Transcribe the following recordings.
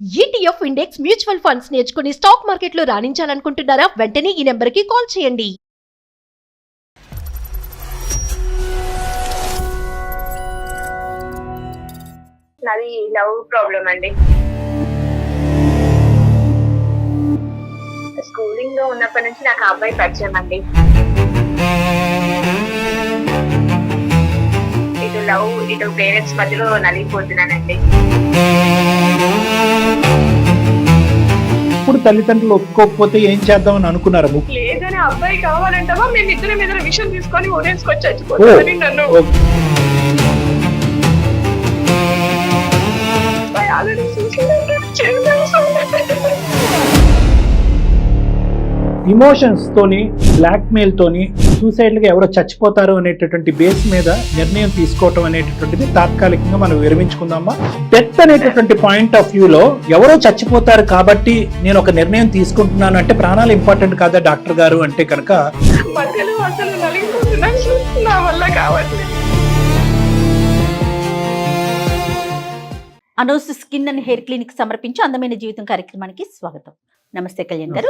ETF index mutual funds నేర్చుకుని stock మార్కెట్లో రాణించాలనుకుంటున్నారా? వెంటనే ఈ నెంబర్కి కాల్ చేయండి. నాది లవ్ ప్రాబ్లం అండి. స్కూలింగ్ లో ఉన్నప్పటి నుంచి నాకు ఆ అబ్బాయి పరిచయం అండి. ఇటు లవ్ ఇటు పేరెంట్స్ మధ్యలో నలిగిపోతున్నానండి. ఇప్పుడు తల్లిదండ్రులు ఒప్పుకోకపోతే ఏం చేద్దామని అనుకున్నారు? లేదని అబ్బాయి కావాలంటావా మేము ఇద్దరం మీద విషయం తీసుకొని ఊరేసుకొని చచ్చిపోతామని నన్ను ఆల్రెడీ ఇమోషన్స్ తోని, బ్లాక్ మెయిల్ తోని సూసైడ్ గా ఎవరో చచ్చిపోతారు అనేటటువంటి బేస్ మీద నిర్ణయం తీసుకోవటం అనేటటువంటిది తాత్కాలికంగా మనం విరమించుకుందామా? డెత్ అనేటటువంటి పాయింట్ ఆఫ్ వ్యూలో ఎవరో చచ్చిపోతారు కాబట్టి నేను ఒక నిర్ణయం తీసుకుంటున్నాను అంటే ప్రాణాలు ఇంపార్టెంట్ కాదా డాక్టర్ గారు అంటే కనుక మధ్యలో అసలు నలిగిపోతున్నాను, నా వల్ల కావట్లేదు. అనోస్ స్కిన్ అండ్ హెయిర్ క్లినిక్ సమర్పించి అందమైన జీవితం కార్యక్రమానికి స్వాగతం. నమస్తే కళ్యాణ్ గారు.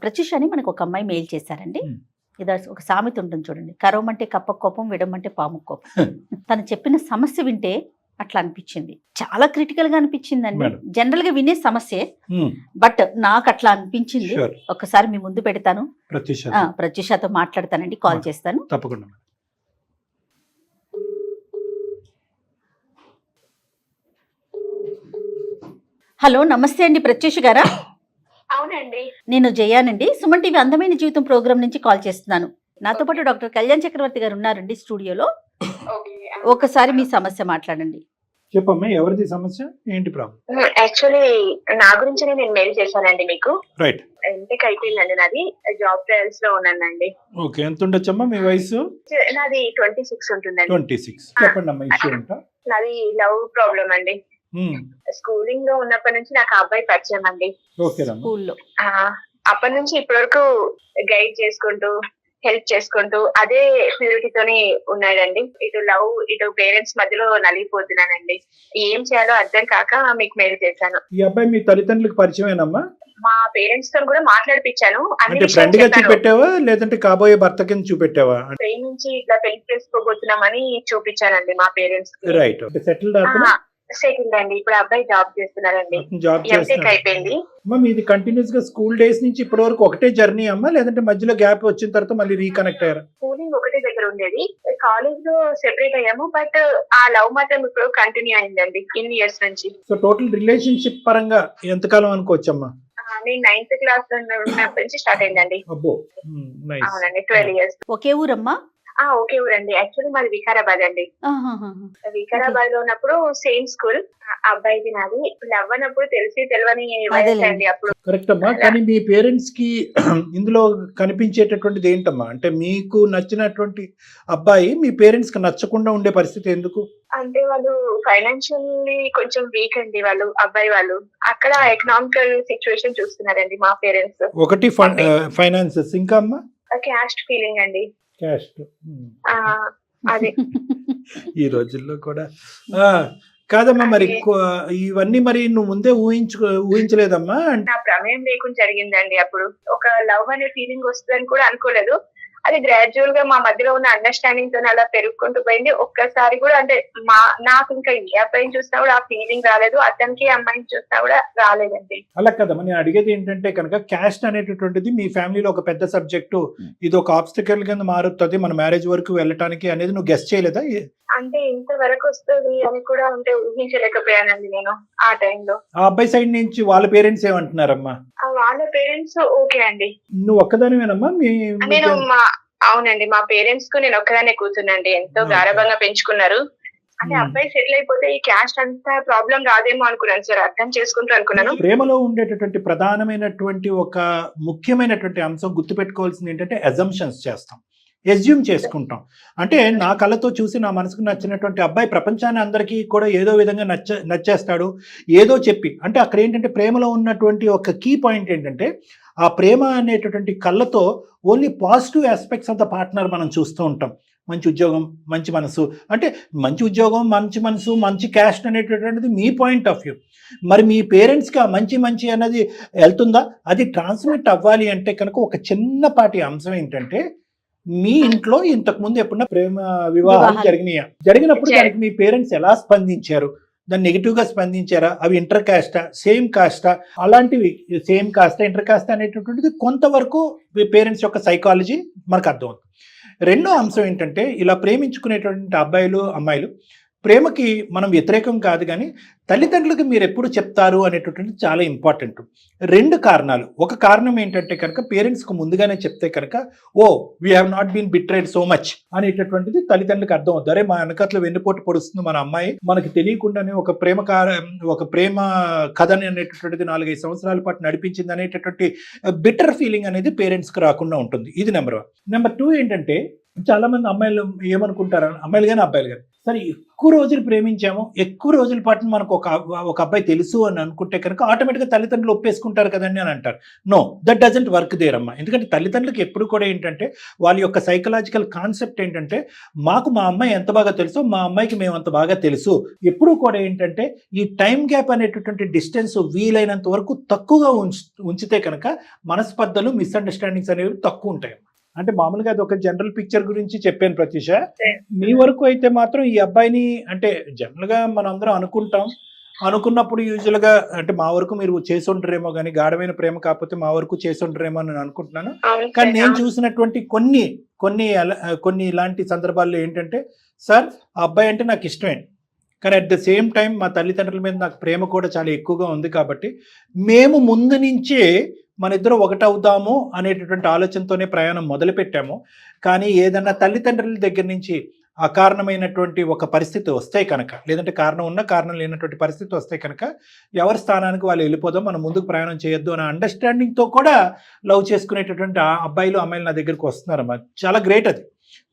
ప్రత్యూష అని మనకు ఒక అమ్మాయి మెయిల్ చేశారండి. ఇది ఒక సామెత ఉంటుంది చూడండి, కరవమంటే కప్ప కోపం, విడమంటే పాము కోపం. తను చెప్పిన సమస్య వింటే అట్లా అనిపించింది, చాలా క్రిటికల్ గా అనిపించిందండి. జనరల్ గా వినే సమస్యే, బట్ నాకు అట్లా అనిపించింది. ఒకసారి మీ ముందు పెడతాను, ప్రత్యూషతో మాట్లాడతానండి, కాల్ చేస్తాను తప్పకుండా. హలో, నమస్తే అండి ప్రత్యూష గారా? అవునండి, నేను జయానండి, సుమన్ టీవీ అందమైన జీవితం ప్రోగ్రామ్ నుంచి కాల్ చేస్తున్నాను. నాతో పాటు డాక్టర్ కళ్యాణ్ చక్రవర్తి గారు ఉన్నారండి స్టూడియోలో. ఒకసారి మీ సమస్య మాట్లాడండి. చెప్పమ్మా, ఎవరిది సమస్య, ఏంటి ప్రాబ్లం? యాక్చువల్లీ నా గురించి నేను మెయిల్ చేశానండి మీకు. రైట్. ఎంటెక్ అయిపోయిందండి నాది, జాబ్ ట్రయల్స్ లో ఉన్నానండి. ఓకే, ఎంత ఉండొచ్చమ్మా మీ వయసు? నాది 26 ఉంటుందండి. 26. చెప్పండి అమ్మా, ఇష్యూ ఏంటో. నాది లవ్ ప్రాబ్లం అండి. స్కూలింగ్ లో ఉన్నప్పటి నుంచి నాకు ఆ అబ్బాయి పరిచయం అండి. స్కూల్లో అప్పటి నుంచి ఇప్పటి వరకు గైడ్ చేసుకుంటూ, హెల్ప్ చేసుకుంటూ అదే ప్యూరిటీతోని ఉన్నాడండి. ఇటు లవ్ ఇటు పేరెంట్స్ మధ్యలో నలిగిపోతున్నానండి. ఏం చేయాలో అర్థం కాక మీకు మెయిల్ చేశాను. ఈ అబ్బాయి మీ తల్లిదండ్రులకు పరిచయమేనమ్మా? మా పేరెంట్స్ తో కూడా మాట్లాడిపించాను. అంటే ఫ్రెండ్ గా చూపెట్టావా లేదంటే కాబోయే భర్త కింద చూపెట్టావా? నుంచి ఇట్లా పెళ్లి చేసుకోబోతున్నామని చూపించానండి మా పేరెంట్స్. రైట్. సెటిల్డ్ సెకండ్ అండి. ఇప్పుడు అబ్బాయి జాబ్ చేస్తున్నారండి. జాబ్ అయిపోయింది. మీది కంటిన్యూస్ గా స్కూల్ డేస్ నుంచి ఇప్పటి వరకు ఒకటే జర్నీ అమ్మా, లేదంటే మధ్యలో గ్యాప్ వచ్చిన తర్వాత మళ్ళీ రీకనెక్ట్ అయ్యారా? స్కూలింగ్ ఒకటే దగ్గర ఉండేది, కాలేజ్ లో సెపరేట్ అయ్యాము, బట్ ఆ లవ్ మాత్రం ఇప్పుడు కంటిన్యూ అయిందండి ఇన్ని ఇయర్స్ నుంచి. సో టోటల్ రిలేషన్షిప్ పరంగా ఎంతకాలం అనుకోవచ్చమ్మా? నేను 9th క్లాస్ ఉన్నప్పటి నుంచి స్టార్ట్ అయిందండి. అబ్బో, అవునండి, 12 years. ఒకే ఊరమ్మా? ఓకే ఊరండి. యాక్చువల్లీ మాది వికారాబాద్ అండి. వికారాబాద్ లో ఉన్నప్పుడు సేమ్ స్కూల్. అబ్బాయిది నాది లవ్ అన్నప్పుడు తెలియని వయసు అండి అప్పుడు. కరెక్ట్ అమ్మా, కానీ మీ పేరెంట్స్ కి ఇందులో కనిపించేటటువంటిది ఏంటమ్మా? అంటే మీకు నచ్చినటువంటి అబ్బాయి మీ పేరెంట్స్ కి నచ్చకుండా ఉండే పరిస్థితి ఎందుకు? అంటే వాళ్ళు ఫైనాన్షియల్లీ కొంచెం వీక్ అండి, వాళ్ళు అబ్బాయి వాళ్ళు. అక్కడ ఎకనామికల్ సిచ్యువేషన్ చూస్తున్నారండి మా పేరెంట్స్. ఒకటి ఫైనాన్సెస్, ఇంకా అమ్మా క్యాస్ట్ ఫీలింగ్ అండి. అదే ఈ రోజుల్లో కూడా కాదమ్మా. మరి ఇవన్నీ మరి నువ్వు ముందే ఊహించలేదమ్మా? నా ప్రమేయం లేకుండా జరిగిందండి. అప్పుడు ఒక లవ్ అనే ఫీలింగ్ వస్తుందని కూడా అనుకోలేదు. అది గ్రాడ్యువల్ గా మా మధ్యలో ఉన్న అండర్స్టాండింగ్ తో అలా పెరుగుకుంటూ పోయింది. ఒక్కసారి కూడా అంటే నాకు ఇంకా ఏ అబ్బాయిని చూసినా కూడా ఆ ఫీలింగ్ రాలేదు, అతనికి అమ్మాయిని చూసినా కూడా రాలేదండి. అలా కదమ్మా, నేను అడిగేది ఏంటంటే కనుక క్యాస్ట్ అనేటటువంటిది మీ ఫ్యామిలీలో ఒక పెద్ద సబ్జెక్టు, ఇది ఒక ఆబ్స్టికల్ కింద మారుతుంది మన మ్యారేజ్ వరకు వెళ్ళటానికి అనేది నువ్వు గెస్ చేయలేదా? అంటే ఇంతవరకు వస్తుంది అని కూడా అంటే ఊహించలేకపోయానండి నేను ఆ టైంలో. ఆ అబ్బాయి సైడ్ నుంచి వాళ్ళ పేరెంట్స్ ఏమంటున్నారమ్మా? వాళ్ళ పేరెంట్స్ ఓకే అండి. నువ్వు ఒక్కదానివేనమ్మా? నేను అవునండి, మా పేరెంట్స్ కు నేను ఒక్కదానే కూతునండి. ఎంతో గారభంగా పెంచుకున్నారు. అంటే అబ్బాయి సెటిల్ అయిపోతే ఈ క్యాస్ట్ అంతా ప్రాబ్లం రాదేమో అనుకున్నాను సార్, అర్థం చేసుకుంటూ అనుకున్నాను. ప్రేమలో ఉండేటటువంటి ప్రధానమైనటువంటి ఒక ముఖ్యమైనటువంటి అంశం గుర్తుపెట్టుకోవాల్సింది ఏంటంటే అజంప్షన్స్ చేస్తాం, ఎస్యూమ్ చేసుకుంటాం. అంటే నా కళ్ళతో చూసి నా మనసుకు నచ్చినటువంటి అబ్బాయి ప్రపంచాన్ని అందరికీ కూడా ఏదో విధంగా నచ్చేస్తాడు ఏదో చెప్పి. అంటే అక్కడ ఏంటంటే ప్రేమలో ఉన్నటువంటి ఒక కీ పాయింట్ ఏంటంటే ఆ ప్రేమ అనేటటువంటి కళ్ళతో only positive aspects of the partner మనం చూస్తూ ఉంటాం. మంచి ఉద్యోగం, మంచి మనసు, అంటే మంచి ఉద్యోగం, మంచి మనసు, మంచి క్యాస్ట్ అనేటటువంటిది మీ పాయింట్ ఆఫ్ వ్యూ. మరి మీ పేరెంట్స్కి ఆ మంచి అన్నది వెళ్తుందా? అది ట్రాన్స్మిట్ అవ్వాలి అంటే కనుక ఒక చిన్నపాటి అంశం ఏంటంటే, మీ ఇంట్లో ఇంతకుముందు ఎప్పుడన్నా ప్రేమ వివాహాలు జరిగినప్పుడు దానికి మీ పేరెంట్స్ ఎలా స్పందించారు? దాన్ని నెగిటివ్గా స్పందించారా? అవి ఇంటర్ కాస్టా, సేమ్ కాస్టా? అలాంటివి సేమ్ కాస్టా, ఇంటర్ కాస్టా అనేటటువంటిది కొంతవరకు పేరెంట్స్ యొక్క సైకాలజీ మనకు అర్థమవుతుంది. రెండో అంశం ఏంటంటే, ఇలా ప్రేమించుకునేటువంటి అబ్బాయిలు అమ్మాయిలు ప్రేమకి మనం వ్యతిరేకం కాదు, కానీ తల్లిదండ్రులకు మీరు ఎప్పుడు చెప్తారు అనేటటువంటిది చాలా ఇంపార్టెంట్. 2 కారణాలు. ఒక కారణం ఏంటంటే కనుక పేరెంట్స్కి ముందుగానే చెప్తే కనుక, oh we have not been betrayed so much అనేటటువంటిది తల్లిదండ్రులకు అర్థం అవుతుంది. అరే, మా వెనకట్లో వెన్నుపోటు పొడుస్తుంది మన అమ్మాయి, మనకి తెలియకుండానే ఒక ప్రేమ కథని అనేటటువంటిది 4-5 సంవత్సరాల పాటు నడిపించింది అనేటటువంటి బిటర్ ఫీలింగ్ అనేది పేరెంట్స్కి రాకుండా ఉంటుంది. ఇది నెంబర్ 1. నెంబర్ 2 ఏంటంటే, చాలా మంది అమ్మాయిలు ఏమనుకుంటారు, అమ్మాయిలు కానీ అబ్బాయిలు కానీ, సరే ఎక్కువ రోజులు ప్రేమించాము, ఎక్కువ రోజుల పాటు మనకు ఒక అబ్బాయి తెలుసు అని అనుకుంటే కనుక ఆటోమేటిక్గా తల్లిదండ్రులు ఒప్పేసుకుంటారు కదండి అని అంటారు. No, that doesn't work there అమ్మా. ఎందుకంటే తల్లిదండ్రులకు ఎప్పుడు కూడా ఏంటంటే, వాళ్ళ యొక్క సైకలాజికల్ కాన్సెప్ట్ ఏంటంటే, మాకు మా అమ్మాయి ఎంత బాగా తెలుసు, మా అమ్మాయికి మేము అంత బాగా తెలుసు. ఎప్పుడు కూడా ఏంటంటే, ఈ టైం గ్యాప్ అనేటటువంటి డిస్టెన్స్ వీలైనంత వరకు తక్కువగా ఉంచితే కనుక మనస్పర్ధలు, మిస్అండర్స్టాండింగ్స్ అనేవి తక్కువ ఉంటాయి. అంటే మామూలుగా అది ఒక జనరల్ పిక్చర్ గురించి చెప్పాను ప్రత్యూష. మీ వరకు అయితే మాత్రం ఈ అబ్బాయిని, అంటే జనరల్గా మనం అందరం అనుకున్నప్పుడు యూజువల్గా, అంటే మా వరకు మీరు చేసి ఉండరేమో, కానీ గాఢమైన ప్రేమ కాకపోతే మా వరకు చేసి ఉండరేమో అని నేను అనుకుంటున్నాను. కానీ నేను చూసినటువంటి కొన్ని ఇలాంటి సందర్భాల్లో ఏంటంటే, సార్ ఆ అబ్బాయి అంటే నాకు ఇష్టమే, కానీ అట్ ద సేమ్ టైం మా తల్లిదండ్రుల మీద నాకు ప్రేమ కూడా చాలా ఎక్కువగా ఉంది, కాబట్టి మేము ముందు నుంచే మన ఇద్దరు ఒకటవుదాము అనేటటువంటి ఆలోచనతోనే ప్రయాణం మొదలుపెట్టాము. కానీ ఏదన్నా తల్లిదండ్రుల దగ్గర నుంచి అకారణమైనటువంటి ఒక పరిస్థితి వస్తే కనుక, లేదంటే కారణం ఉన్న కారణం లేనటువంటి పరిస్థితి వస్తే కనుక, ఎవరి స్థానానికి వాళ్ళు వెళ్ళిపోదాం, మనం ముందుకు ప్రయాణం చేయొద్దు అనే అండర్స్టాండింగ్తో కూడా లవ్ చేసుకునేటటువంటి అబ్బాయిలు అమ్మాయిలు నా దగ్గరికి వస్తున్నారమ్మా. చాలా గ్రేట్ అది.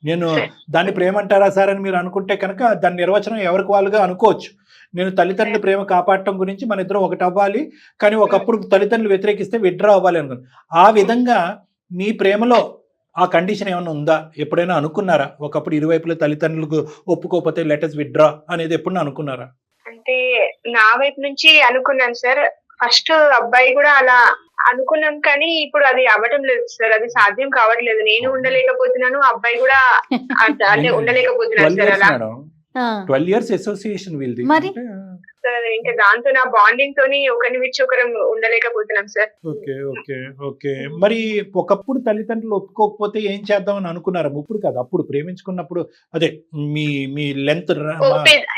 నేను దాన్ని ప్రేమ అంటారా సార్ అని మీరు అనుకుంటే కనుక, దాని నిర్వచనం ఎవరికి వాళ్ళుగా అనుకోవచ్చు. నేను తల్లిదండ్రుల ప్రేమ కాపాడటం గురించి మన ఇద్దరం ఒకటి అవ్వాలి, కానీ ఒకప్పుడు తల్లిదండ్రులు వ్యతిరేకిస్తే విత్డ్రా అవ్వాలి అనుకున్నాను. ఆ విధంగా మీ ప్రేమలో ఆ కండిషన్ ఏమైనా ఉందా? ఎప్పుడైనా అనుకున్నారా? ఒకప్పుడు ఇరువైపుల తల్లిదండ్రులకు ఒప్పుకోకపోతే లెటర్స్ విత్డ్రా అనేది ఎప్పుడైనా అనుకున్నారా? అంటే నా వైపు నుంచి అనుకున్నాను సార్. ఫస్ట్ అబ్బాయి కూడా అలా అనుకున్నాం, కానీ ఇప్పుడు అది అవ్వటం లేదు సార్. అది సాధ్యం కావట్లేదు. నేను ఉండలేకపోతున్నాను, అబ్బాయి కూడా అంటే ఉండలేకపోతున్నాను సార్. అలా 12 years అసోసియేషన్ వీళ్ళది సార్. ఇంకా దాంతో నా బాండింగ్ తోని ఒకరిని విచ్చి ఒకరం ఉండలేకపోతున్నాం సార్. ఓకే. మరి ఒకప్పుడు తల్లిదండ్రులు ఒప్పుకోకపోతే ఏం చేద్దామని అనుకున్నారా? ఇప్పుడు కాదు, అప్పుడు ప్రేమించుకున్నప్పుడు, అదే మీ లెంత్.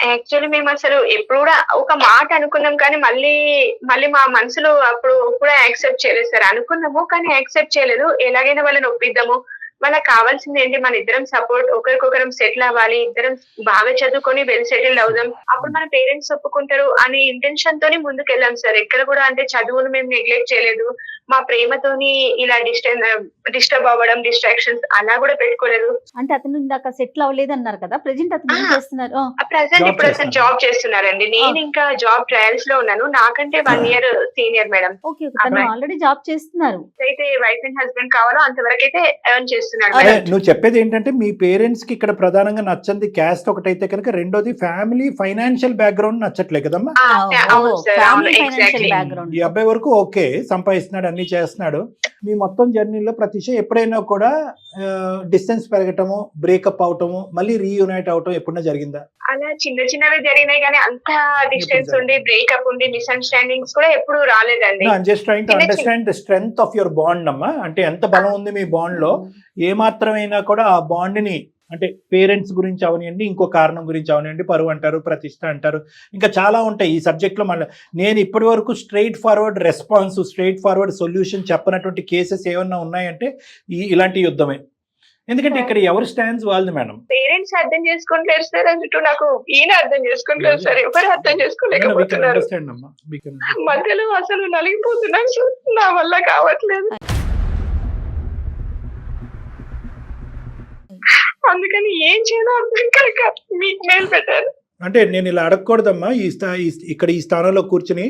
యాక్చువల్లీ మేము అసలు ఎప్పుడు కూడా ఒక మాట అనుకున్నాం, కానీ మళ్ళీ మా మనసులో అప్పుడు కూడా యాక్సెప్ట్ చేయలేదు సార్. అనుకున్నాము కానీ యాక్సెప్ట్ చేయలేదు. ఎలాగైనా వాళ్ళని ఒప్పిద్దాము, మనకు కావాల్సింది ఏంటి, మన ఇద్దరం సపోర్ట్, ఒకరికొకరం సెటిల్ అవ్వాలి, ఇద్దరం బాగా చదువుకొని వెల్ సెటిల్డ్ అవుదాం, అప్పుడు మన పేరెంట్స్ ఒప్పుకుంటారు అనే ఇంటెన్షన్ తోని ముందుకు వెళ్ళాం సార్. ఎక్కడ కూడా అంటే చదువును మేము నెగ్లెక్ట్ చేయలేదు, మా ప్రేమతోని ఇలా డిస్టర్బ్ అవ్వడం, డిస్ట్రాక్షన్స్ అలా కూడా పెట్టుకోలేదు. అంటే అతను ఇందాక సెటిల్ అవ్వలేదు అన్నారు కదా, ప్రెజెంట్ అతను ఏం చేస్తున్నారు? ప్రెసెంట్ ఇప్పుడు అతను జాబ్ చేస్తున్నారండి. నేను ఇంకా జాబ్ ట్రయల్స్ లో ఉన్నాను. నాకంటే 1 year senior madam. Already job చేస్తున్నారు. అయితే వైఫ్ అండ్ హస్బెండ్ కావాలో అంతవరకు అయితే ఎర్న్ చేస్తున్నారు. నువ్వు చెప్పేది ఏంటంటే, మీ పేరెంట్స్ కి ఇక్కడ ప్రధానంగా నచ్చంది క్యాస్ట్ ఒకటైతే కనుక, రెండోది ఫ్యామిలీ ఫైనాన్షియల్ బ్యాక్గ్రౌండ్ నచ్చట్లే కదమ్మా. ఈ అబ్బాయి వరకు ఓకే, సంపాదిస్తున్నాడు, అన్ని చేస్తున్నాడు. మీ మొత్తం జర్నీలో ప్రతిష ఎప్పుడైనా కూడా డిస్టెన్స్ పెరగటము, బ్రేకప్ అవటము, మళ్ళీ రీయూనైట్ అవటం ఎప్పుడైనా జరిగిందా? అలా చిన్నవి జరిగినాయి, కానీ అంత డిస్టెన్స్ ఉండి బ్రేకప్ ఉండి మిస్అండర్స్టాండింగ్స్ కూడా ఎప్పుడు రాలేదండి. Just trying to understand the strength of your bond అమ్మా. అంటే ఎంత బలం ఉంది మీ బాండ్ లో, ఏ మాత్రమైనా కూడా ఆ బాండ్ ని, అంటే పేరెంట్స్ గురించి అవనివ్వండి, ఇంకో కారణం గురించి అవనివ్వండి, పరువు అంటారు, ప్రతిష్ట అంటారు, ఇంకా చాలా ఉంటాయి ఈ సబ్జెక్ట్లో. మళ్ళీ నేను ఇప్పటి వరకు straightforward response, straightforward solution చెప్పనటువంటి కేసెస్ ఏమన్నా ఉన్నాయంటే ఇలాంటి యుద్ధమే. ఎందుకంటే ఇక్కడ ఎవరు స్టాండ్స్ వాళ్ళది మేడం. పేరెంట్స్ అర్థం చేసుకోవట్లేదు సార్, అంటూ నాకు ఈయన అర్థం చేసుకోవట్లేదు సార్. ఎవరు అర్థం చేసుకోలేకపోతున్నారు. మధ్యలో అసలు నలిగిపోతున్నాను సార్, నా వల్ల కావట్లేదు. అందుకని ఏం చేయాలో అర్థం కాక మీకు మెయిల్ పెట్టారు. అంటే నేను ఇలా అడగకూడదమ్మా, ఇక్కడ ఈ స్థానంలో కూర్చుని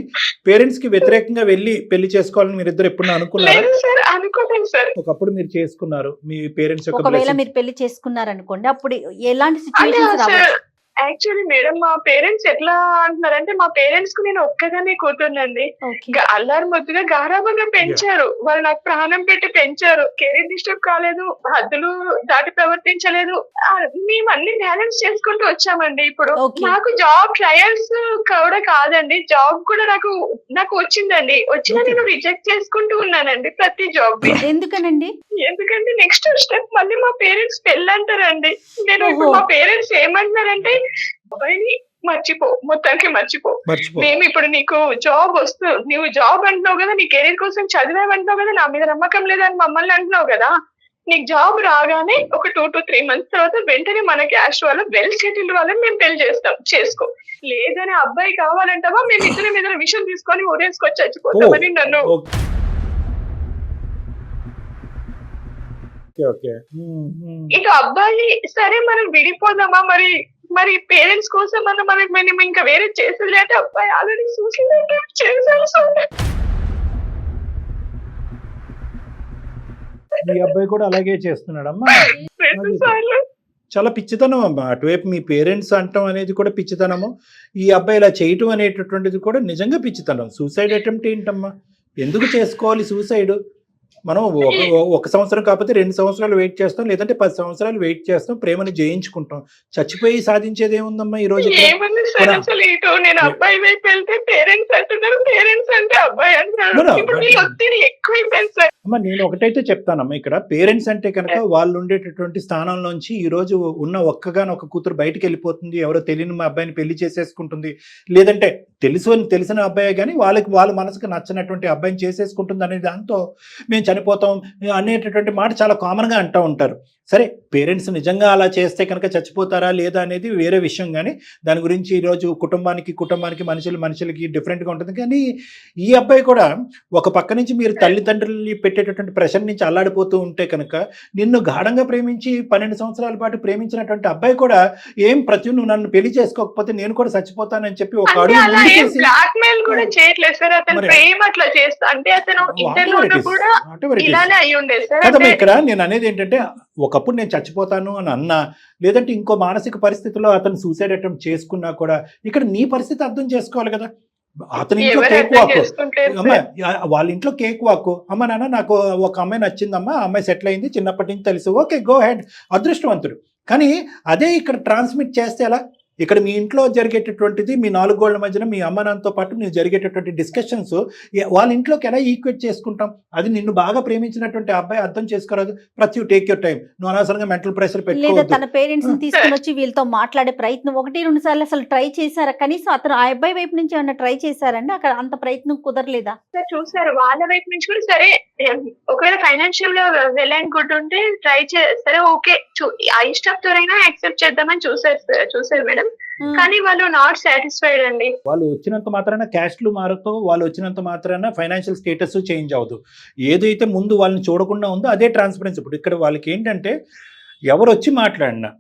పేరెంట్స్ కి వ్యతిరేకంగా వెళ్ళి పెళ్లి చేసుకోవాలని మీరు ఇద్దరు ఎప్పుడు అనుకున్నారు? లేదు సార్, అనుకోలేదు సార్. ఒకప్పుడు మీరు చేసుకున్నారు, మీ పేరెంట్స్ యొక్క ఒకవేళ blessings. మీరు పెళ్లి చేసుకున్నారనుకోండి, అప్పుడు ఎలాంటి సిచ్యువేషన్స్ అంటే రావచ్చు? యాక్చువల్లీ మేడం, మా పేరెంట్స్ ఎట్లా అంటున్నారంటే, మా పేరెంట్స్ కు నేను ఒక్కగానే కూతుర్నండి. ఓకే. అల్లారు ముద్దుగా గారాబంగా పెంచారు. వాళ్ళు నాకు ప్రాణం పెట్టి పెంచారు. కెరీర్ డిస్టర్బ్ కాలేదు, హద్దులు దాటి ప్రవర్తించలేదు. మేము అన్ని బ్యాలెన్స్ చేసుకుంటూ వచ్చామండి. ఇప్పుడు Okay. నాకు జాబ్ ట్రయల్స్ కూడా కాదండి, జాబ్ కూడా నాకు వచ్చిందండి. వచ్చినా Okay. నేను రిజెక్ట్ చేసుకుంటూ ఉన్నానండి ప్రతి జాబ్ ని. ఎందుకనండి? ఎందుకంటే నెక్స్ట్ స్టెప్ మళ్ళీ మా పేరెంట్స్ పెళ్ళంటారండి. నేను ఇప్పుడు ఓహో. మా పేరెంట్స్ ఏమంటున్నారంటే, అబ్బాయిని మర్చిపో, మొత్తానికి మర్చిపో. మేము ఇప్పుడు నీకు జాబ్ నువ్వు జాబ్ అంటున్నావు కదా, నీ కెరీర్ కోసం చదివావంటున్నావు కదా, నా మీద నమ్మకం లేదని మమ్మల్ని అంటున్నావు కదా, నీకు జాబ్ రాగానే ఒక 2 to 3 months తర్వాత వెంటనే మన క్యాస్ట్ వాళ్ళ వెల్ సెటిల్డ్ వాళ్ళని మేము పెళ్లి చేసుకో. లేదని అబ్బాయి కావాలంటావా, మేము ఇద్దరి మీద విషయం తీసుకొని ఊరేసుకొని చచ్చిపోతామని నన్ను. ఇక అబ్బాయి సరే మనం విడిపోదామా, మరి పేరెంట్స్ కోసం మనం ఇంకా వేరే చేసేది అంటే, అబ్బాయి ఆల్రెడీ సూసైడ్ అటెంప్ట్ చేశారు సార్. మీ అబ్బాయి కూడా అలాగే చేస్తున్నాడమ్మా? 2 సార్లు. చాలా పిచ్చితనం అమ్మా. అటువైపు మీ పేరెంట్స్ అంటాం అనేది కూడా పిచ్చితనము, ఈ అబ్బాయి ఇలా చేయటం అనేటటువంటిది కూడా నిజంగా పిచ్చితనం. సూసైడ్ అటెంప్ట్ ఏంటమ్మా? ఎందుకు చేసుకోవాలి సూసైడ్? మనం ఒక సంవత్సరం కాకపోతే 2 సంవత్సరాలు వెయిట్ చేస్తాం, లేదంటే 10 సంవత్సరాలు వెయిట్ చేస్తాం, ప్రేమను జయించుకుంటాం. చచ్చిపోయి సాధించేది ఏముందమ్మా ఈ రోజు? ఏముంది సార్ అసలు, ఇటు నేను అబ్బాయి వైపు వెళ్తే పేరెంట్స్ అంటున్నారు, పేరెంట్స్ అంటే అబ్బాయి అంటున్నారు. ఇప్పుడు వీళ్ళు ఒత్తిడి ఎక్కువైపోయింది సార్. అమ్మా నేను ఒకటైతే చెప్తానమ్మా, ఇక్కడ పేరెంట్స్ అంటే కనుక వాళ్ళు ఉండేటటువంటి స్థానంలోంచి ఈ రోజు ఉన్న ఒక్కగానొక్క కూతురు బయటకు వెళ్ళిపోతుంది, ఎవరో తెలియని మా అబ్బాయిని పెళ్లి చేసేసుకుంటుంది, లేదంటే తెలిసిన అబ్బాయి కానీ వాళ్ళ మనసుకు నచ్చినటువంటి అబ్బాయిని చేసేసుకుంటుంది అనే దాంతో మేము చనిపోతాం అనేటటువంటి మాట చాలా కామన్గా అంటూ ఉంటారు. సరే, పేరెంట్స్ నిజంగా అలా చేస్తే కనుక చచ్చిపోతారా లేదా అనేది వేరే విషయం, కానీ దాని గురించి ఈరోజు కుటుంబానికి మనుషులకి డిఫరెంట్గా ఉంటుంది. కానీ ఈ అబ్బాయి కూడా ఒక పక్క నుంచి మీరు తల్లిదండ్రుల్ని పెట్టేటటువంటి ప్రెషర్ నుంచి అల్లాడిపోతూ ఉంటే కనుక, నిన్ను గాఢంగా ప్రేమించి 12 సంవత్సరాల పాటు ప్రేమించినటువంటి అబ్బాయి కూడా నువ్వు నన్ను పెళ్లి చేసుకోకపోతే నేను కూడా చచ్చిపోతానని చెప్పి ఒక అడుగు ముందుకేసి బ్లాక్ మెయిల్ కూడా చేయట్లేదు సార్, అతను ప్రేమ అట్లా చేస్తా అంటే అతను ఇంటర్వ్యూలో కూడా ఇలానే అయి ఉండేది సార్. కదమ్మా, ఇక్కడ నేను అనేది ఏంటంటే, ఒకప్పుడు నేను చచ్చిపోతాను అని అన్నా, లేదంటే ఇంకో మానసిక పరిస్థితిలో అతను సూసైడ్ అటెంప్ట్ చేసుకున్నా కూడా ఇక్కడ నీ పరిస్థితి అర్థం చేసుకోవాలి కదా. అతని ఇంట్లో కేక్ వాక్, అమ్మ వాళ్ళ ఇంట్లో కేక్ వాక్, అమ్మ నాన్న నాకు ఒక అమ్మాయి నచ్చిందమ్మా, ఆ అమ్మాయి సెటిల్ అయింది, చిన్నప్పటి నుంచి తెలుసు, ఓకే గో హెడ్, అదృష్టవంతుడు. కానీ అదే ఇక్కడ ట్రాన్స్మిట్ చేస్తే ఎలా? ఇక్కడ మీ ఇంట్లో జరిగేటటువంటిది, మీ 4 గోళ్ల మధ్యన మీ అమ్మ నాన్నతో పాటు నువ్వు జరిగేటటువంటి డిస్కషన్స్ వాళ్ళ ఇంట్లోకి ఎలా ఈక్వేట్ చేసుకుంటాం? అది నిన్ను బాగా ప్రేమించినటువంటి అబ్బాయి అర్థం చేసుకోరాదు. టేక్ యూర్ టైం, నువ్వు అనవసరంగా మెంటల్ ప్రెషర్ లేదా పెట్టుకోవద్దు. తన పేరెంట్స్ ని తీసుకుని వచ్చి వీళ్ళతో మాట్లాడే ప్రయత్నం 1-2 సార్లు అసలు ట్రై చేశారా? కనీసం అతను ఆ అబ్బాయి వైపు నుంచి ఏమన్నా ట్రై చేశారండి? అక్కడ అంత ప్రయత్నం కుదరలేదా? సార్ చూసారు వాళ్ళ వైపు నుంచి కూడా. సరే ఒకవేళ ఫైనాన్షియల్ గా వెల్ అండ్ గుడ్ ఉంటే ట్రై సరే ఓకే, ఆ ఇష్టంతో అయినా యాక్సెప్ట్ చేద్దామని చూసారు మేడం. కానీ వాళ్ళు నాట్ సాటిస్ఫైడ్ అండి. వాళ్ళు వచ్చినంత మాత్రాన క్యాస్ట్లు మారుతూ, వాళ్ళు వచ్చినంత మాత్రాన ఫైనాన్షియల్ స్టేటస్ చేంజ్ అవ్వదు. ఏదైతే ముందు వాళ్ళని చూడకుండా ఉందో అదే ట్రాన్స్పరెన్సీ. ఇప్పుడు ఇక్కడ వాళ్ళకి ఏంటంటే, ఎవరు వచ్చి మాట్లాడినా,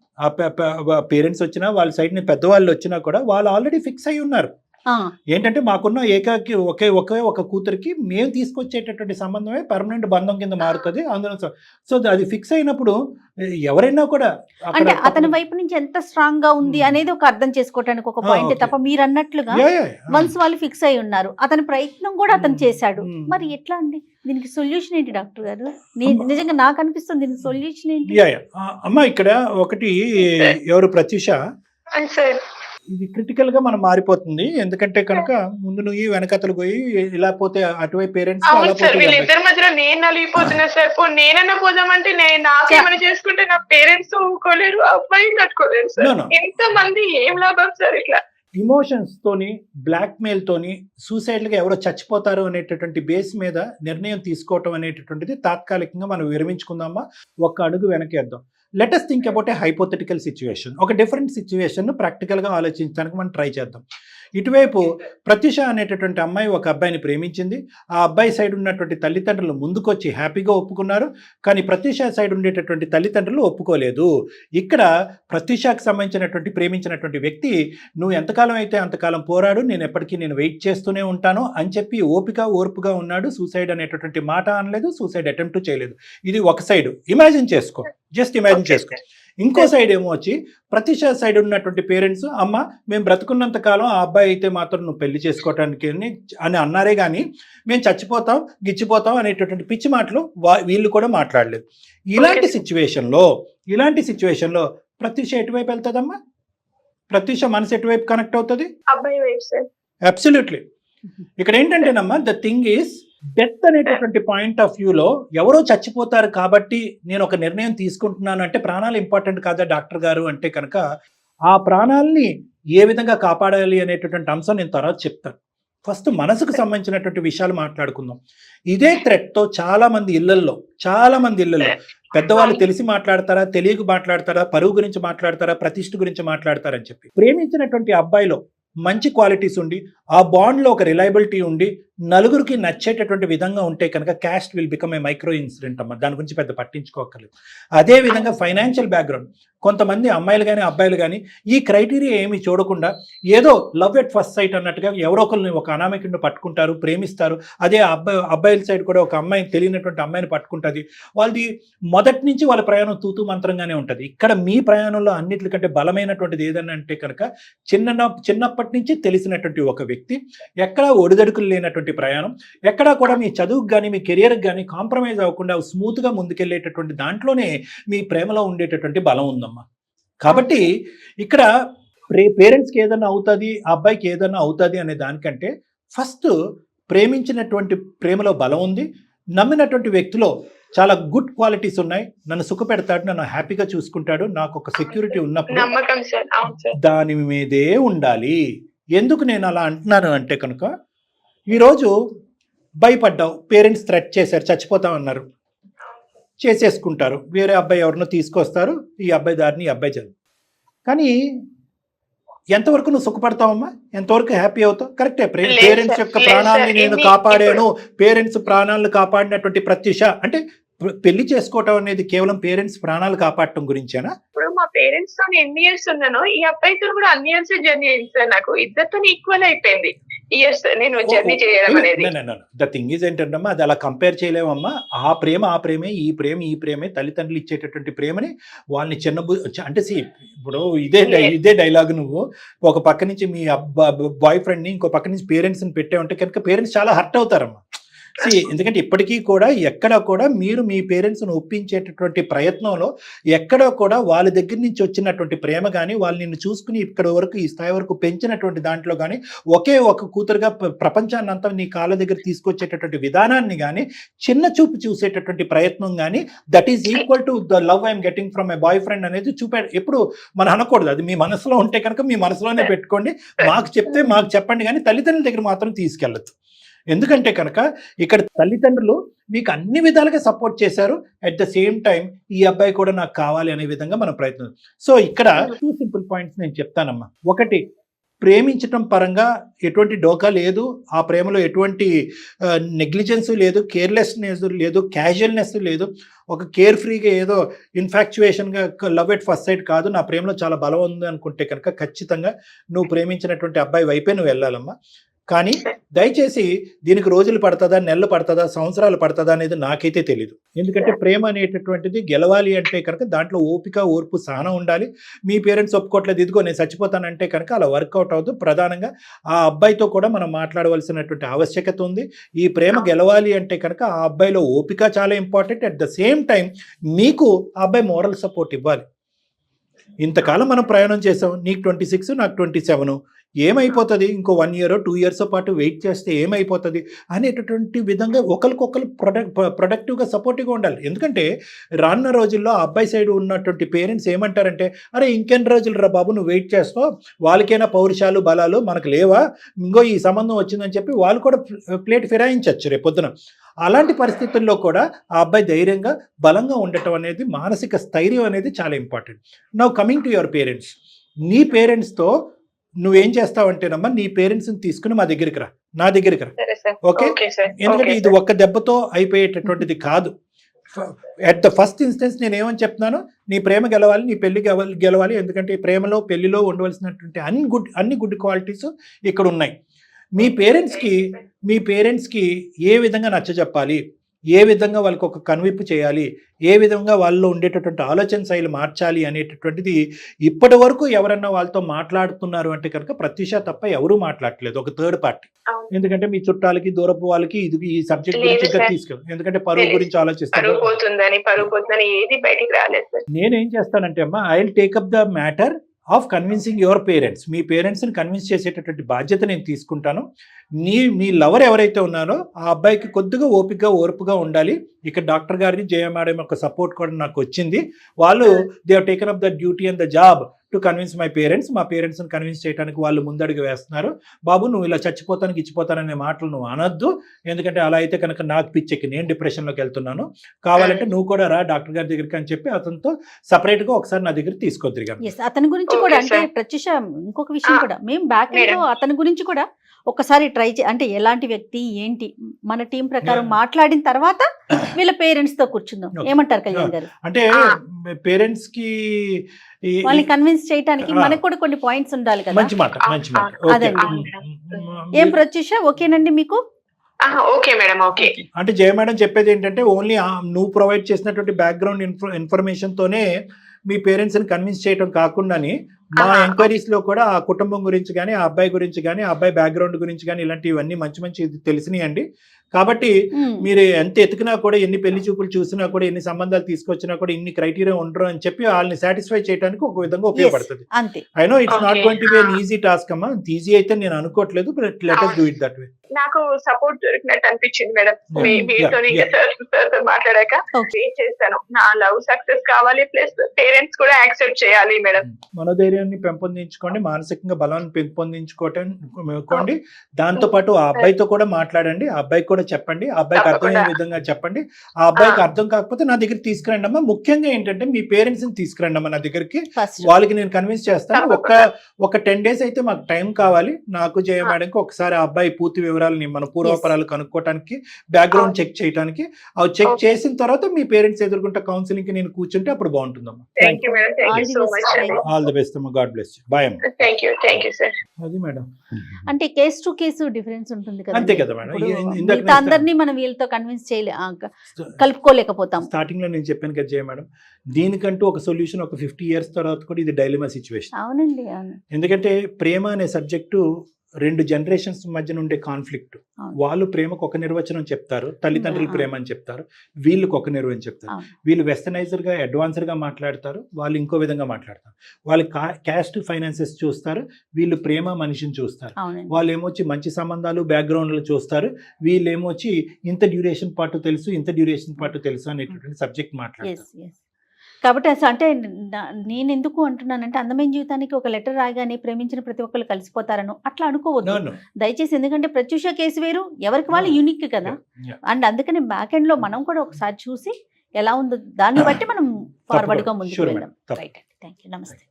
పేరెంట్స్ వచ్చినా, వాళ్ళ సైడ్ ని పెద్దవాళ్ళు వచ్చినా కూడా వాళ్ళు ఆల్రెడీ ఫిక్స్ అయి ఉన్నారు. ఏంటంటే, మాకున్న ఏకాకి ఒకే ఒక కూతురికి మేము తీసుకొచ్చేటటువంటి సంబంధమే పర్మనెంట్ బంధం కింద మారుతుంది. అందులో సో అది ఫిక్స్ అయినప్పుడు ఎవరైనా కూడా అంటే అతని వైపు నుంచి ఎంత స్ట్రాంగ్ గా ఉంది అనేది ఒక అర్థం చేసుకోవటానికి ఒక పాయింట్ తప్ప, మీరు అన్నట్లుగా వన్స్ వాళ్ళు ఫిక్స్ అయి ఉన్నారు, అతని ప్రయత్నం కూడా అతను చేశాడు. మరి ఎట్లా అండి? దీనికి సొల్యూషన్ ఏంటి డాక్టర్ గారు? నిజంగా నాకు అనిపిస్తుంది దీనికి సొల్యూషన్ ఏంటి? అమ్మా ఇక్కడ ఒకటి, ఎవరు ప్రత్యూష, ఇది క్రిటికల్ గా మనం మారిపోతుంది. ఎందుకంటే కనుక ముందు నువ్వు వెనకతలు పోయి ఇలా పోతే అటువైపు పేరెంట్స్ వీళ్ళిద్దరి మధ్యలో నేను నలిగిపోతున్నా సార్. నేనన్నా పోదామంటే నాకేమైనా చేసుకుంటే నా పేరెంట్స్ ఊరుకోలేరు, అబ్బాయి తట్టుకోలేరు సార్. ఎంత మంది ఏం లాభం సార్ ఇట్లా? ఇమోషన్స్ తోని, బ్లాక్ మెయిల్ తోని సూసైడ్లుగా ఎవరో చచ్చిపోతారు అనేటటువంటి బేస్ మీద నిర్ణయం తీసుకోవటం అనేటటువంటిది తాత్కాలికంగా మనం విరమించుకుందామా, ఒక్క అడుగు వెనకేద్దాం. Let us think about a hypothetical situation. ఒక డిఫరెంట్ సిచ్యువేషన్ ప్రాక్టికల్గా ఆలోచించడానికి మనం ట్రై చేద్దాం. ఇటువైపు ప్రత్యూష అనేటటువంటి అమ్మాయి ఒక అబ్బాయిని ప్రేమించింది. ఆ అబ్బాయి సైడ్ ఉన్నటువంటి తల్లిదండ్రులు ముందుకొచ్చి హ్యాపీగా ఒప్పుకున్నారు. కానీ ప్రత్యూష సైడ్ ఉండేటటువంటి తల్లిదండ్రులు ఒప్పుకోలేదు. ఇక్కడ ప్రత్యూషకు సంబంధించినటువంటి ప్రేమించినటువంటి వ్యక్తి నువ్వు ఎంతకాలం అయితే అంతకాలం పోరాడు, నేను ఎప్పటికీ నేను వెయిట్ చేస్తూనే ఉంటాను అని చెప్పి ఓర్పుగా ఉన్నాడు. సూసైడ్ అనేటటువంటి మాట అనలేదు, సూసైడ్ అటెంప్ట్ చేయలేదు. ఇది ఒక సైడ్. ఇమాజిన్ చేసుకో, జస్ట్ ఇమాజిన్ చేసుకో. ఇంకో సైడ్ ఏమో వచ్చి ప్రత్యూష సైడ్ ఉన్నటువంటి పేరెంట్స్, అమ్మ మేము బ్రతుకున్నంత కాలం ఆ అబ్బాయి అయితే మాత్రం నువ్వు పెళ్లి చేసుకోవటానికి అని అన్నారే కానీ మేము చచ్చిపోతాం గిచ్చిపోతాం అనేటటువంటి పిచ్చి మాటలు వీళ్ళు కూడా మాట్లాడలేదు. ఇలాంటి సిచ్యువేషన్లో ప్రత్యూష ఎటువైపు వెళ్తుందమ్మా? ప్రత్యూష మనసు ఎటువైపు కనెక్ట్ అవుతుంది? అబ్బాయి వైపు సార్. అబ్సల్యూట్లీ. ఇక్కడ ఏంటంటేనమ్మా, ద థింగ్ ఈస్ డెత్ అనేటటువంటి పాయింట్ ఆఫ్ వ్యూలో ఎవరో చచ్చిపోతారు కాబట్టి నేను ఒక నిర్ణయం తీసుకుంటున్నాను అంటే ప్రాణాలు ఇంపార్టెంట్ కాదా డాక్టర్ గారు అంటే కనుక ఆ ప్రాణాలని ఏ విధంగా కాపాడాలి అనేటటువంటి అంశం నేను తర్వాత చెప్తాను. ఫస్ట్ మనసుకు సంబంధించినటువంటి విషయాలు మాట్లాడుకుందాం. ఇదే థ్రెట్తో చాలా మంది ఇళ్లల్లో పెద్దవాళ్ళు తెలిసి మాట్లాడతారా, తెలియక మాట్లాడతారా, పరువు గురించి మాట్లాడతారా, ప్రతిష్ఠ గురించి మాట్లాడతారని చెప్పి. ప్రేమించినటువంటి అబ్బాయిలో మంచి క్వాలిటీస్ ఉండి ఆ బాండ్లో ఒక రిలయబిలిటీ ఉండి నలుగురికి నచ్చేటటువంటి విధంగా ఉంటే కనుక caste will become a micro incident అమ్మ. దాని గురించి పెద్ద పట్టించుకోకర్లేదు. అదేవిధంగా ఫైనాన్షియల్ బ్యాక్గ్రౌండ్, కొంతమంది అమ్మాయిలు కానీ అబ్బాయిలు కానీ ఈ క్రైటీరియా ఏమీ చూడకుండా ఏదో లవ్ ఎట్ ఫస్ట్ సైట్ అన్నట్టుగా ఎవరో ఒకరిని ఒక అనామకుడిని పట్టుకుంటారు, ప్రేమిస్తారు. అదే అబ్బాయిల సైడ్ కూడా ఒక అమ్మాయిని తెలియనటువంటి అమ్మాయిని పట్టుకుంటుంది. వాళ్ళది మొదటి నుంచి వాళ్ళ ప్రయాణం తూతూ మంత్రంగానే ఉంటుంది. ఇక్కడ మీ ప్రయాణంలో అన్నిటికంటే బలమైనటువంటిది ఏదన్నా అంటే కనుక చిన్నప్పటి నుంచి తెలిసినటువంటి ఒక వ్యక్తి, ఎక్కడా ఒడిదడుకులు లేనటువంటి ప్రయాణం, ఎక్కడా కూడా మీ చదువుకు కానీ మీ కెరియర్కి కానీ కాంప్రమైజ్ అవ్వకుండా స్మూత్గా ముందుకెళ్ళేటటువంటి దాంట్లోనే మీ ప్రేమలో ఉండేటటువంటి బలం ఉందమ్మా. కాబట్టి ఇక్కడ పేరెంట్స్కి ఏదైనా అవుతుంది, ఆ అబ్బాయికి ఏదైనా అవుతుంది అనే దానికంటే ఫస్ట్ ప్రేమించినటువంటి ప్రేమలో బలం ఉంది, నమ్మినటువంటి వ్యక్తిలో చాలా గుడ్ క్వాలిటీస్ ఉన్నాయి, నన్ను సుఖపెడతాడు, నన్ను హ్యాపీగా చూసుకుంటాడు, నాకు ఒక సెక్యూరిటీ ఉన్నప్పుడు దాని మీదే ఉండాలి. ఎందుకు నేను అలా అంటున్నాను అంటే కనుక ఈరోజు భయపడ్డావు, పేరెంట్స్ థ్రెట్ చేశారు, చచ్చిపోతామన్నారు, చేసేసుకుంటారు, వేరే అబ్బాయి ఎవరినో తీసుకొస్తారు, ఈ అబ్బాయి దారిని ఈ అబ్బాయి చదువు. కానీ ఎంతవరకు నువ్వు సుఖపడతావమ్మా? ఎంతవరకు హ్యాపీ అవుతావు? కరెక్టే. పేరెంట్స్ యొక్క ప్రాణాలని నేను కాపాడాను, పేరెంట్స్ ప్రాణాలను కాపాడినటువంటి ప్రత్యూష అంటే పెళ్లి చేసుకోవటం అనేది కేవలం పేరెంట్స్ ప్రాణాలు కాపాడటం గురించేనా? ఇప్పుడు మా పేరెంట్స్ తో ఎన్ని ఇయర్స్ ఉన్నానో ఈ అబ్బాయితో కూడా అన్ని ఇయర్స్ జర్నీ అయింది సార్. నాకు ఇద్దరితో ఈక్వల్ అయిపోయింది ఇయర్స్ నేను జర్నీ చేయడం అనేది. ద థింగ్ ఈజ్ ఏంటంటమ్మా, అది అలా కంపేర్ చేయలేమమ్మా. ఆ ప్రేమే, ఈ ప్రేమే తల్లిదండ్రులు ఇచ్చేటటువంటి ప్రేమని వాళ్ళని అంటే ఇప్పుడు ఇదే డైలాగ్ నువ్వు ఒక పక్క నుంచి మీ బాయ్ ఫ్రెండ్ని ఇంకో పక్క నుంచి పేరెంట్స్ని పెట్టావంటే కనుక పేరెంట్స్ చాలా హర్ట్ అవుతారమ్మా. ఎందుకంటే ఇప్పటికీ కూడా ఎక్కడ కూడా మీరు మీ పేరెంట్స్ను ఒప్పించేటటువంటి ప్రయత్నంలో ఎక్కడ కూడా వాళ్ళ దగ్గర నుంచి వచ్చినటువంటి ప్రేమ కానీ వాళ్ళు నిన్ను చూసుకుని ఇక్కడ వరకు ఈ స్థాయి వరకు పెంచినటువంటి దాంట్లో కానీ ఒకే ఒక కూతురుగా ప్రపంచాన్ని అంతా నీ కాళ్ళ దగ్గర తీసుకొచ్చేటటువంటి విధానాన్ని కానీ చిన్న చూపు చూసేటటువంటి ప్రయత్నం కానీ that is equal to the love I'm getting from my boy friend అనేది ఎప్పుడు మనం అనకూడదు. అది మీ మనసులో ఉంటే కనుక మీ మనసులోనే పెట్టుకోండి. మాకు చెప్పండి కానీ తల్లిదండ్రుల దగ్గర మాత్రం తీసుకెళ్ళదు. ఎందుకంటే కనుక ఇక్కడ తల్లిదండ్రులు మీకు అన్ని విధాలుగా సపోర్ట్ చేశారు. అట్ ద సేమ్ టైం ఈ అబ్బాయి కూడా నాకు కావాలి అనే విధంగా మనం ప్రయత్నం. సో ఇక్కడ 2 సింపుల్ పాయింట్స్ నేను చెప్తానమ్మా. ఒకటి, ప్రేమించటం పరంగా ఎటువంటి డోకా లేదు, ఆ ప్రేమలో ఎటువంటి నెగ్లిజెన్స్ లేదు, కేర్లెస్నెస్ లేదు, క్యాజువల్నెస్ లేదు, ఒక కేర్ ఫ్రీగా ఏదో ఇన్ఫాక్చువేషన్గా లవ్ ఎట్ ఫస్ట్ సైట్ కాదు, నా ప్రేమలో చాలా బలం ఉంది అనుకుంటే కనుక ఖచ్చితంగా నువ్వు ప్రేమించినటువంటి అబ్బాయి వైపే నువ్వు వెళ్ళాలమ్మా. కానీ దయచేసి దీనికి రోజులు పడుతుందా, నెలలు పడుతుందా, సంవత్సరాలు పడుతుందా అనేది నాకైతే తెలీదు. ఎందుకంటే ప్రేమ అనేటటువంటిది గెలవాలి అంటే కనుక దాంట్లో ఓపిక, ఓర్పు, సహనం ఉండాలి. మీ పేరెంట్స్ ఒప్పుకోవట్లేదు, ఇదిగో నేను చచ్చిపోతానంటే కనుక అలా వర్కౌట్ అవుతుంది. ప్రధానంగా ఆ అబ్బాయితో కూడా మనం మాట్లాడవలసినటువంటి ఆవశ్యకత ఉంది. ఈ ప్రేమ గెలవాలి అంటే కనుక ఆ అబ్బాయిలో ఓపిక చాలా important. At the same time మీకు ఆ అబ్బాయి మోరల్ సపోర్ట్ ఇవ్వాలి. ఇంతకాలం మనం ప్రయాణం చేసాం, నీకు 26 నాకు 27, ఏమైపోతుంది, ఇంకో 1 year 2 years పాటు వెయిట్ చేస్తే ఏమైపోతుంది అనేటటువంటి విధంగా ఒకరికొకరు ప్రొడక్టివ్గా సపోర్టివ్గా ఉండాలి. ఎందుకంటే రానున్న రోజుల్లో ఆ అబ్బాయి సైడ్ ఉన్నటువంటి పేరెంట్స్ ఏమంటారంటే, అరే ఇంకెన్ని రోజులు రా బాబు నువ్వు వెయిట్ చేస్తావు, వాళ్ళకైనా పౌరుషాలు బలాలు మనకు లేవా, ఇంకో ఈ సంబంధం వచ్చిందని చెప్పి వాళ్ళు కూడా ప్లేట్ ఫిరాయించవచ్చు రేపొద్దున. అలాంటి పరిస్థితుల్లో కూడా ఆ అబ్బాయి ధైర్యంగా బలంగా ఉండటం అనేది, మానసిక స్థైర్యం అనేది చాలా important. Now coming to your parents, నీ పేరెంట్స్తో నువ్వేం చేస్తావంటేనమ్మా నీ పేరెంట్స్ని తీసుకుని మా దగ్గరికి రా, నా దగ్గరికి రా. సరే సార్. ఓకే? Okay sir. ఎందుకంటే ఓకే ఇది సార్. ఒక్క దెబ్బతో అయిపోయేటటువంటిది కాదు. అట్ ద ఫస్ట్ ఇన్స్టెన్స్ నేను ఏమని చెప్తున్నాను, నీ ప్రేమ గెలవాలి, నీ పెళ్లి గెలవాలి. ఎందుకంటే ఈ ప్రేమలో పెళ్లిలో ఉండవలసినటువంటి అన్ని గుడ్ క్వాలిటీస్ ఇక్కడ ఉన్నాయి. మీ పేరెంట్స్కి ఏ విధంగా నచ్చజెప్పాలి, ఏ విధంగా వాళ్ళకి ఒక కనువిప్పు చేయాలి, ఏ విధంగా వాళ్ళలో ఉండేటటువంటి ఆలోచన శైలి మార్చాలి అనేటటువంటిది ఇప్పటి వరకు ఎవరన్నా వాళ్ళతో మాట్లాడుతున్నారు అంటే కనుక ప్రత్యూష తప్ప ఎవరూ మాట్లాడట్లేదు, ఒక థర్డ్ పార్టీ. అవును. ఎందుకంటే మీ చుట్టాలకి దూరపు వాళ్ళకి ఇది ఈ సబ్జెక్ట్ లేదు గురించి ఇంకా సార్. తీసుకెళ్ళి, ఎందుకంటే పరువు లేదు. గురించి ఆలోచిస్తారు. పరువు పోతుందని ఏది బయటికి రాలేదు సార్. నేనేం చేస్తానంటే అమ్మా, I will take up the matter of convincing your parents. మీ పేరెంట్స్ని కన్విన్స్ చేసేటటువంటి బాధ్యత నేను తీసుకుంటాను. మీ లవర్ ఎవరైతే ఉన్నారో ఆ అబ్బాయికి కొద్దిగా ఓర్పుగా ఉండాలి. ఇక్కడ డాక్టర్ గారిని జయ మేడం యొక్క సపోర్ట్ కూడా నాకు వచ్చింది. వాళ్ళు they have taken up the duty and the job to convince my parents. మా పేరెంట్స్ని కన్విన్స్ చేయడానికి వాళ్ళు ముందడుగు వేస్తున్నారు. బాబు నువ్వు ఇలా చచ్చిపోతానికి ఇచ్చిపోతాననే మాటలు నువ్వు అనొద్దు, ఎందుకంటే అలా అయితే కనుక నాకు పిచ్చెక్కి నేను డిప్రెషన్లోకి వెళ్తున్నాను. కావాలంటే నువ్వు కూడా రా డాక్టర్ గారి దగ్గరికి అని చెప్పి అతనితో సపరేట్గా ఒకసారి నా దగ్గర తీసుకొద్దిరిగా. Yes, అతని గురించి కూడా అంటే ప్రత్యూష ఇంకొక విషయం కూడా మేము బ్యాక్ లో అతని గురించి కూడా ఒకసారి ట్రై అంటే ఎలాంటి వ్యక్తి ఏంటి మన టీం ప్రకారం మాట్లాడిన తర్వాత వీళ్ళ పేరెంట్స్ తో కూర్చుందాం. ఏమంటారు కళ్యాణ్ గారు? అంటే పేరెంట్స్ కి వాళ్ళని కన్విన్స్ చేయడానికి మనకు కూడా కొన్ని పాయింట్స్ ఉండాలి కదా. మంచి మాట. అదండి. ఏం ప్రత్యూష ఓకేనండి మీకు? Okay madam. ఓకే. అంటే జయ మేడం చెప్పేది ఏంటంటే ఓన్లీ నువ్వు ప్రొవైడ్ చేసినటువంటి బ్యాక్గ్రౌండ్ ఇన్ఫర్మేషన్ తోనే మీ పేరెంట్స్ని కన్విన్స్ చేయడం కాకుండాని మా ఎంక్వైరీస్ లో కూడా ఆ కుటుంబం గురించి కానీ, ఆ అబ్బాయి గురించి కానీ, ఆ అబ్బాయి బ్యాక్గ్రౌండ్ గురించి కానీ ఇలాంటివన్నీ మంచి తెలిసినాయండి. కాబట్టి మీరు ఎంత ఎతికినా కూడా, ఎన్ని పెళ్లి చూపులు చూసినా కూడా, ఎన్ని సంబంధాలు తీసుకొచ్చినా కూడా ఇన్ని క్రైటీరియా ఉండరు అని చెప్పి వాళ్ళని సాటిస్ఫై చేయడానికి ఒక విధంగా ఉపయోగపడుతుంది. I know it's not going to be an easy task అమ్మా. ఈజీ అయితే నేను అనుకోవట్లేదు, but let us do it that way. నాకు సపోర్ట్ దొరికినట్టు అనిపించింది మేడం మీతో మాట్లాడాక. వెయిట్ చేస్తాను. నా లవ్ సక్సెస్ కావాలి, ప్లస్ పేరెంట్స్ కూడా యాక్సెప్ట్ చేయాలి మేడం. మనోధైర్యాన్ని పెంపొందించుకోండి, మానసికంగా బలాన్ని పెంపొందించుకోండి. దాంతో పాటు ఆ అబ్బాయితో కూడా మాట్లాడండి, ఆ అబ్బాయికి కూడా చెప్పండి, ఆ అబ్బాయికి అర్థమయ్యే విధంగా చెప్పండి. ఆ అబ్బాయికి అర్థం కాకపోతే నా దగ్గరికి తీసుకురండి అమ్మా. ముఖ్యంగా ఏంటంటే మీ పేరెంట్స్ ని తీసుకురండి అమ్మా నా దగ్గరికి. వాళ్ళకి నేను కన్విన్స్ చేస్తాను. ఒక 10 days అయితే మాకు టైం కావాలి. నాకు జయ మేడంకి ఒకసారి ఆ అబ్బాయి పూర్తి వివరాలని, మన పూర్వపరాలు కనుక్కోవడానికి, బ్యాక్గ్రౌండ్ చెక్ చేయడానికి, అవి చెక్ చేసిన తర్వాత మీ పేరెంట్స్ ఎదుర్కొంటే కౌన్సిలింగ్ కి నేను కూర్చుంటే అప్పుడు బాగుంటుందమ్మా. ఆల్ ది బెస్ట్ అమ్మా. God bless you. బాయ్ అమ్మా. Thank you sir. అది మేడం. అంటే కేస్ టు కేసు డిఫరెన్స్ ఉంటుంది కదా. అంతే కదా మేడం. అందరినీ మనం వీళ్ళతో కన్విన్స్ కలుపుకోలేకపోతాం. స్టార్టింగ్ లో నేను చెప్పాను కదా జయ మేడం, దీనికంటూ ఒక సొల్యూషన్ ఒక 50 years తర్వాత కూడా ఇది డైలమా సిచ్యువేషన్. అవునండి, అవును. ఎందుకంటే ప్రేమ అనే సబ్జెక్టు 2 generations మధ్యన ఉండే కాన్ఫ్లిక్ట్. వాళ్ళు ప్రేమకు ఒక నిర్వచనం చెప్తారు, తల్లిదండ్రుల ప్రేమ అని చెప్తారు, వీళ్ళకి ఒక నిర్వచనం చెప్తారు. వీళ్ళు వెస్టర్నైజర్ గా, అడ్వాన్సర్ గా మాట్లాడతారు, వాళ్ళు ఇంకో విధంగా మాట్లాడతారు. వాళ్ళు క్యాస్ట్ ఫైనాన్సెస్ చూస్తారు, వీళ్ళు ప్రేమ మనిషిని చూస్తారు. వాళ్ళు ఏమొచ్చి మంచి సంబంధాలు, బ్యాక్గ్రౌండ్లు చూస్తారు, వీళ్ళు ఏమొచ్చి ఇంత డ్యూరేషన్ పాటు తెలుసు, ఇంత డ్యూరేషన్ పాటు తెలుసు అనేటటువంటి సబ్జెక్ట్ మాట్లాడతారు. కాబట్టి అసలు అంటే నేను ఎందుకు అంటున్నానంటే, అందమైన జీవితానికి ఒక లెటర్ రాగానే ప్రేమించిన ప్రతి ఒక్కరు కలిసిపోతారను అట్లా అనుకోవద్దు దయచేసి. ఎందుకంటే ప్రత్యూష కేసు వేరు, ఎవరికి వాళ్ళు యూనిక్ కదా. అండ్ అందుకని బ్యాక్ ఎండ్ లో మనం కూడా ఒకసారి చూసి ఎలా ఉందో దాన్ని బట్టి మనం ఫార్వర్డ్ గా ముందుకు వెళ్దాం. రైట్. Thank you. నమస్తే.